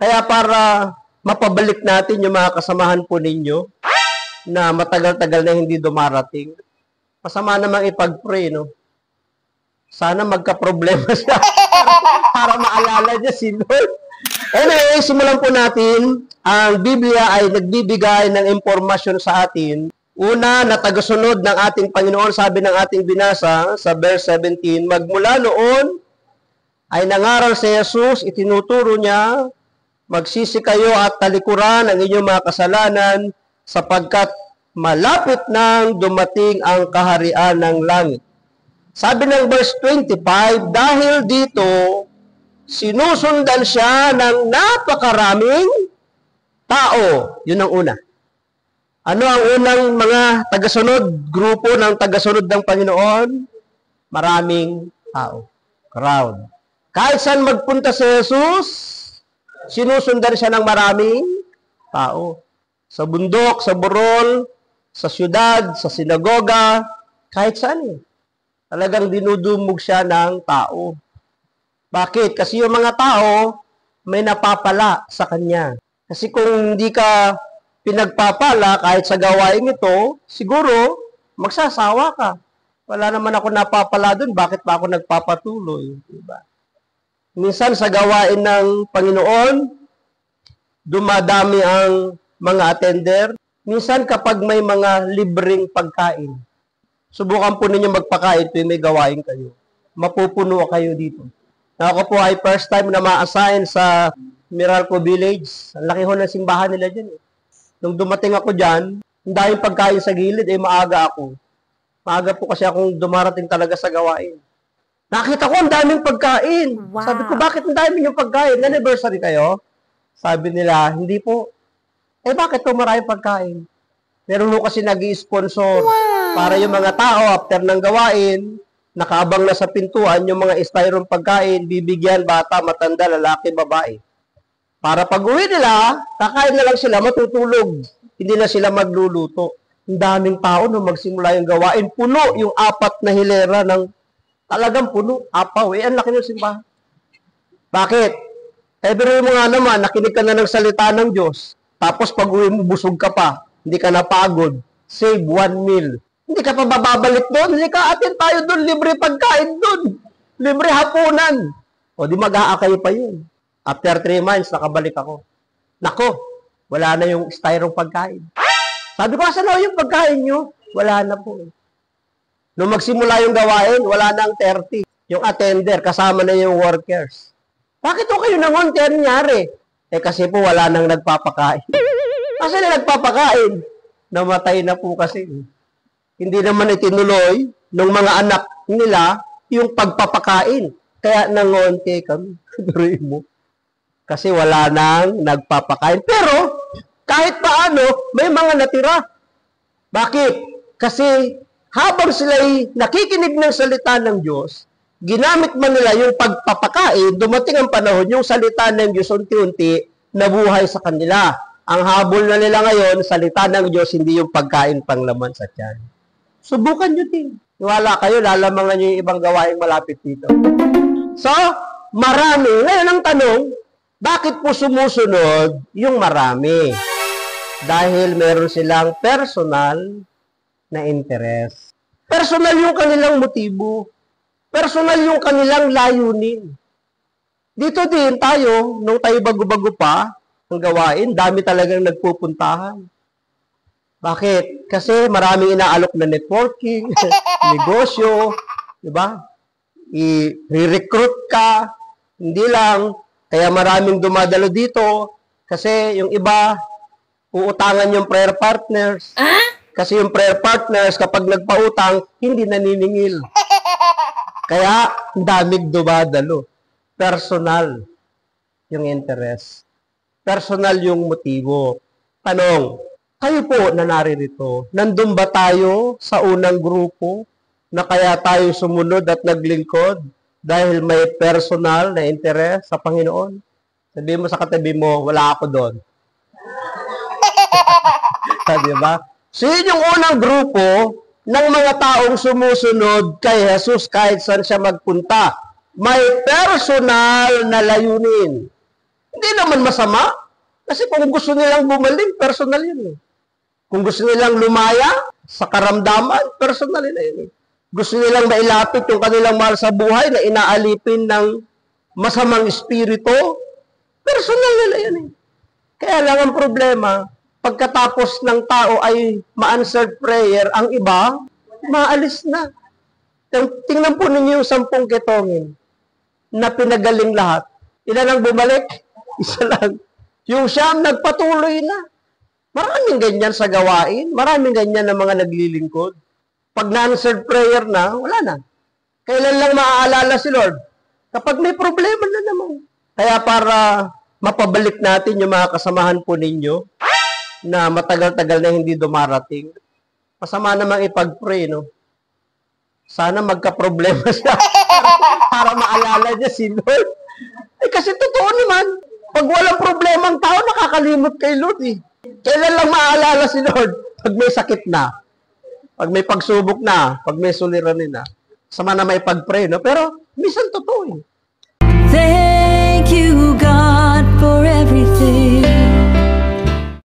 Kaya para mapabalik natin yung mga kasamahan po ninyo na matagal-tagal na hindi dumarating, masama namang ipag-pray, no? Sana magka-problema siya para maalala niya si Lord. Anyway, simulan po natin. Ang Biblia ay nagbibigay ng impormasyon sa atin. Una, na tagasunod ng ating Panginoon, sabi ng ating binasa sa verse 17, magmula noon ay nangaral si Jesus, itinuturo niya, magsisi kayo at talikuran ang inyong mga kasalanan sapagkat malapit nang dumating ang kaharian ng langit. Sabi ng verse 25, dahil dito, sinusundan siya ng napakaraming tao. Yun ang una. Ano ang unang mga tagasunod, grupo ng tagasunod ng Panginoon? Maraming tao. Crowd. Kahit saan magpunta si Jesus, sinusundan siya ng maraming tao. Sa bundok, sa burol, sa syudad, sa sinagoga, kahit saan. Talagang dinudumog siya ng tao. Bakit? Kasi yung mga tao, may napapala sa kanya. Kasi kung hindi ka pinagpapala kahit sa gawain ito, siguro magsasawa ka. Wala naman ako napapala dun, bakit pa ako nagpapatuloy? Diba? Minsan sa gawain ng Panginoon, dumadami ang mga attender. Minsan kapag may mga libreng pagkain, subukan po ninyo magpakain tuwing may gawain kayo. Mapupuno kayo dito. Ako po ay first time na ma-assign sa Meralco Village. Ang laki ho ng simbahan nila dyan. Nung dumating ako dyan, ang daming pagkain sa gilid, maaga ako. Maaga po kasi akong dumarating talaga sa gawain. Nakita ko ang daming pagkain. Wow. Sabi ko, bakit ang daming yung pagkain? Anniversary kayo? Sabi nila, hindi po. Bakit po maraming pagkain? Meron mo kasi nag-i-sponsor para yung mga tao after ng gawain, nakaabang na sa pintuan yung mga styrofoam pagkain, bibigyan bata, matanda, lalaki, babae. Para pag-uwi nila, kakain na lang sila, matutulog. Hindi na sila magluluto. Ang daming tao nung magsimula yung gawain. Puno yung 4 na hilera ng talagang puno. Apaw. Ang laki ng simbahan. Bakit? Pero mo nga naman, nakinig ka na ng salita ng Diyos. Tapos pag-uwi mo, busog ka pa. Hindi ka napagod. Save 1 meal. Hindi ka pa bababalik doon. Hindi ka, atin tayo doon. Libre pagkain doon. Libre hapunan. O di mag-aakay pa yun. After 3 months, nakabalik ako. Nako, wala na yung styrofoam pagkain. Sabi ko, saan na yung pagkain nyo? Wala na po. Nung magsimula yung gawain, wala na ang 30. Yung attender, kasama na yung workers. Bakit o kayo nangon? Kaya nangyari? Kasi po wala nang nagpapakain. Kasi na nagpapakain, namatay na po kasi. Hindi naman itinuloy ng mga anak nila yung pagpapakain. Kaya nangonte kami. Duruin mo. Kasi wala nang nagpapakain. Pero, kahit paano, may mga natira. Bakit? Kasi, habang sila'y nakikinig ng salita ng Diyos, ginamit man nila yung pagpapakain, dumating ang panahon, yung salita ng Diyos unti-unti, nabuhay sa kanila. Ang habol na nila ngayon, salita ng Diyos, hindi yung pagkain panglaman sa tiyan. Subukan nyo din. Wala kayo, lalamangan nyo yung ibang gawaing malapit dito. So, marami. Ngayon ang tanong, bakit po sumusunod yung marami? Dahil meron silang personal na interest. Personal yung kanilang motibo. Personal yung kanilang layunin. Dito din tayo, nung tayo bago-bago pa, ang gawain, dami talagang nagpupuntahan. Bakit? Kasi maraming inaalok na networking, negosyo, di ba? I-recruit ka, hindi lang. Kaya maraming dumadalo dito kasi yung iba, uutangan yung prayer partners. Kasi yung prayer partners, kapag nagpautang, hindi naniningil. Kaya, daming dumadalo. Personal yung interest. Personal yung motibo. Tanong, kayo po na naririto, nandun ba tayo sa unang grupo na kaya tayo sumunod at naglingkod? Dahil may personal na interes sa Panginoon. Sabihin mo sa katabi mo, wala ako doon. Sabi ba? So yun yung unang grupo ng mga taong sumusunod kay Jesus kahit saan siya magpunta. May personal na layunin. Hindi naman masama. Kasi kung gusto nilang gumaling, personal yun eh. Kung gusto nilang lumaya sa karamdaman, personal nila yun eh. Gusto nilang mailapit yung kanilang mahal sa buhay na inaalipin ng masamang espiritu, personal nila yun eh. Kaya lang ang problema, pagkatapos ng tao ay ma-answered prayer, ang iba, maalis na. Tingnan po ninyo yung 10 ketongin na pinagaling lahat. Ilan ang bumalik? Isa lang. Yung siyam, nagpatuloy na. Maraming ganyan sa gawain. Maraming ganyan na mga naglilingkod. Pag na-answered prayer na, wala na. Kailan lang maaalala si Lord? Kapag may problema na naman. Kaya para mapabalik natin yung mga kasamahan po ninyo na matagal-tagal na hindi dumarating, masama namang ipag-pray, no? Sana magka-problema siya para maalala niya si Lord. Eh kasi totoo naman, pag walang problema ang tao, nakakalimot kay Lord eh. Kailan lang maaalala si Lord? Pag may sakit na, pag may pagsubok na, pag may suliranin na. Sama na may pag-pray, no? Pero minsan totoo eh.